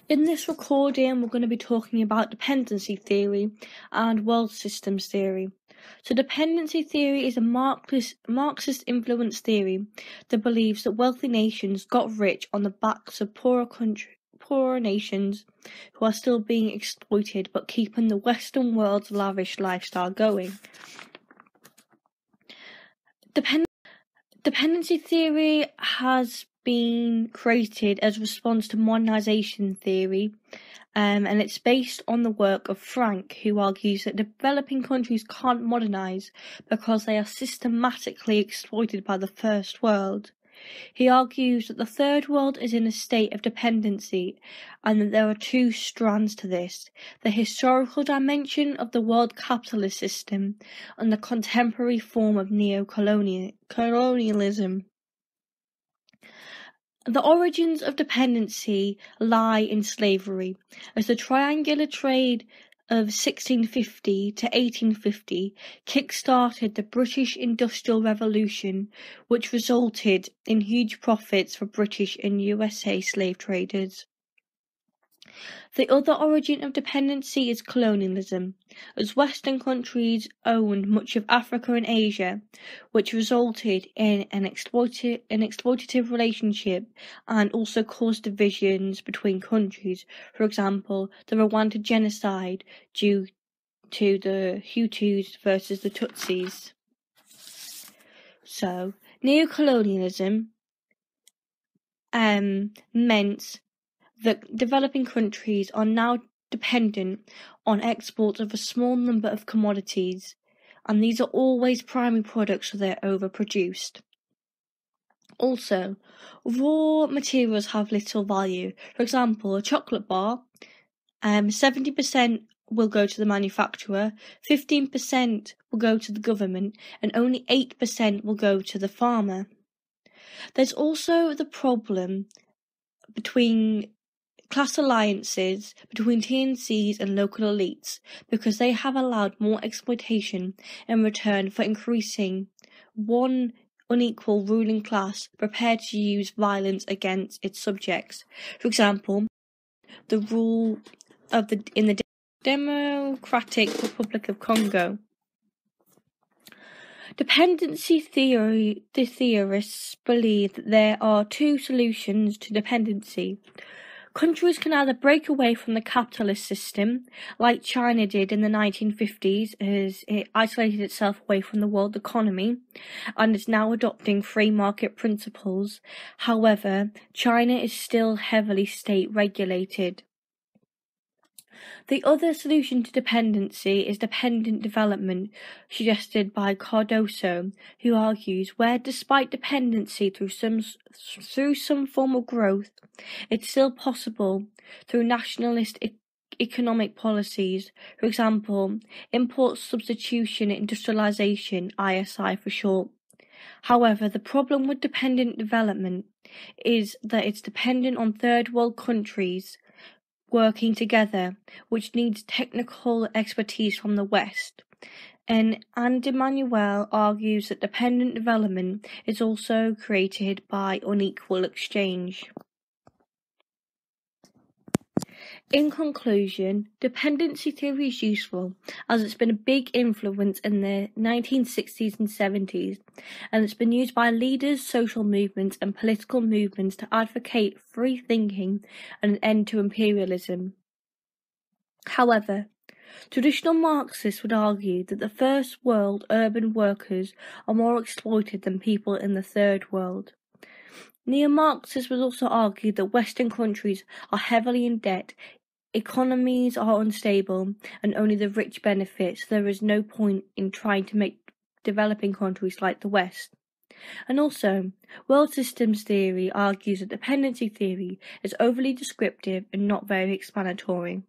In this recording, we're going to be talking about dependency theory and world systems theory. So dependency theory is a Marxist influence theory that believes that wealthy nations got rich on the backs of poorer nations who are still being exploited but keeping the Western world's lavish lifestyle going. Dependency theory has been created as a response to modernization theory, and it's based on the work of Frank, who argues that developing countries can't modernize because they are systematically exploited by the first world. He argues that the third world is in a state of dependency, and that there are two strands to this: the historical dimension of the world capitalist system and the contemporary form of neo-colonialism. The origins of dependency lie in slavery, as the triangular trade of 1650 to 1850 kick-started the British Industrial Revolution, which resulted in huge profits for British and USA slave traders. The other origin of dependency is colonialism, as Western countries owned much of Africa and Asia, which resulted in an exploitative relationship and also caused divisions between countries. For example, the Rwanda genocide due to the Hutus versus the Tutsis. So, neocolonialism meant that developing countries are now dependent on exports of a small number of commodities, and these are always primary products, so they're overproduced. Also, raw materials have little value. For example, a chocolate bar, 70% will go to the manufacturer, 15% will go to the government, and only 8% will go to the farmer. There's also the problem between class alliances between TNCs and local elites, because they have allowed more exploitation in return for increasing one unequal ruling class prepared to use violence against its subjects. For example, the rule in the Democratic Republic of Congo. Dependency theory theorists believe that there are two solutions to dependency. Countries can either break away from the capitalist system, like China did in the 1950s, as it isolated itself away from the world economy, and is now adopting free market principles. However, China is still heavily state-regulated. The other solution to dependency is dependent development, suggested by Cardoso, who argues where, despite dependency through some form of growth, it's still possible through nationalist economic policies, for example, import substitution industrialization, ISI for short. However, the problem with dependent development is that it's dependent on third world countries working together, which needs technical expertise from the West. And Emmanuel argues that dependent development is also created by unequal exchange. In conclusion, dependency theory is useful as it's been a big influence in the 1960s and 70s, and it's been used by leaders, social movements, and political movements to advocate free thinking and an end to imperialism. However, traditional Marxists would argue that the first world urban workers are more exploited than people in the third world. Neo-Marxists would also argue that Western countries are heavily in debt, economies are unstable, and only the rich benefit, so there is no point in trying to make developing countries like the West. And also, world systems theory argues that dependency theory is overly descriptive and not very explanatory.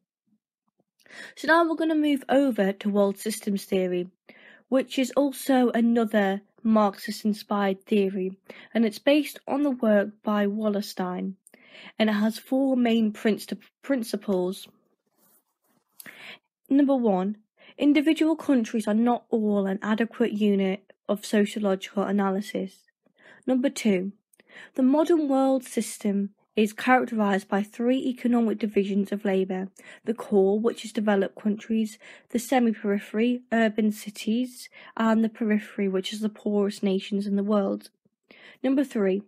So now we're going to move over to world systems theory, which is also another Marxist-inspired theory, and it's based on the work by Wallerstein, and it has four main principles. Number 1, individual countries are not all an adequate unit of sociological analysis. Number 2, the modern world system is characterized by three economic divisions of labour: the core, which is developed countries, the semi-periphery, urban cities, and the periphery, which is the poorest nations in the world. Number 3.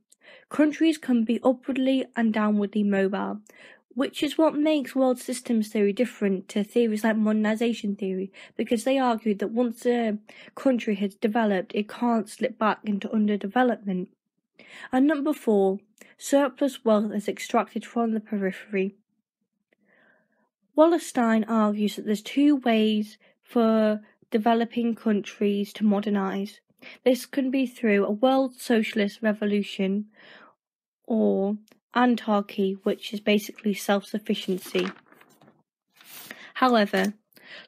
Countries can be upwardly and downwardly mobile, which is what makes world systems theory different to theories like modernization theory, because they argue that once a country has developed, it can't slip back into underdevelopment. And number 4, surplus wealth is extracted from the periphery. Wallerstein argues that there's two ways for developing countries to modernize. This can be through a world socialist revolution or autarky, which is basically self-sufficiency. However,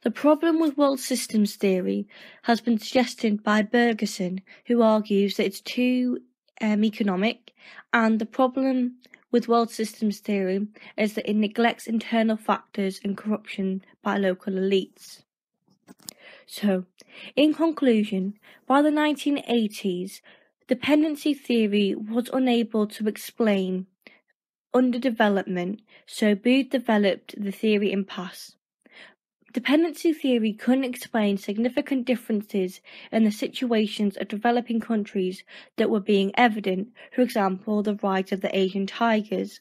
the problem with world systems theory has been suggested by Bergerson, who argues that it's too economic, and the problem with world systems theory is that it neglects internal factors and corruption by local elites. So, in conclusion, by the 1980s, dependency theory was unable to explain underdevelopment, so Booth developed the theory impasse. Dependency theory couldn't explain significant differences in the situations of developing countries that were being evident, for example, the rise of the Asian tigers.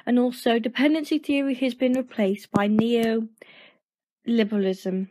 And also, dependency theory has been replaced by neoliberalism.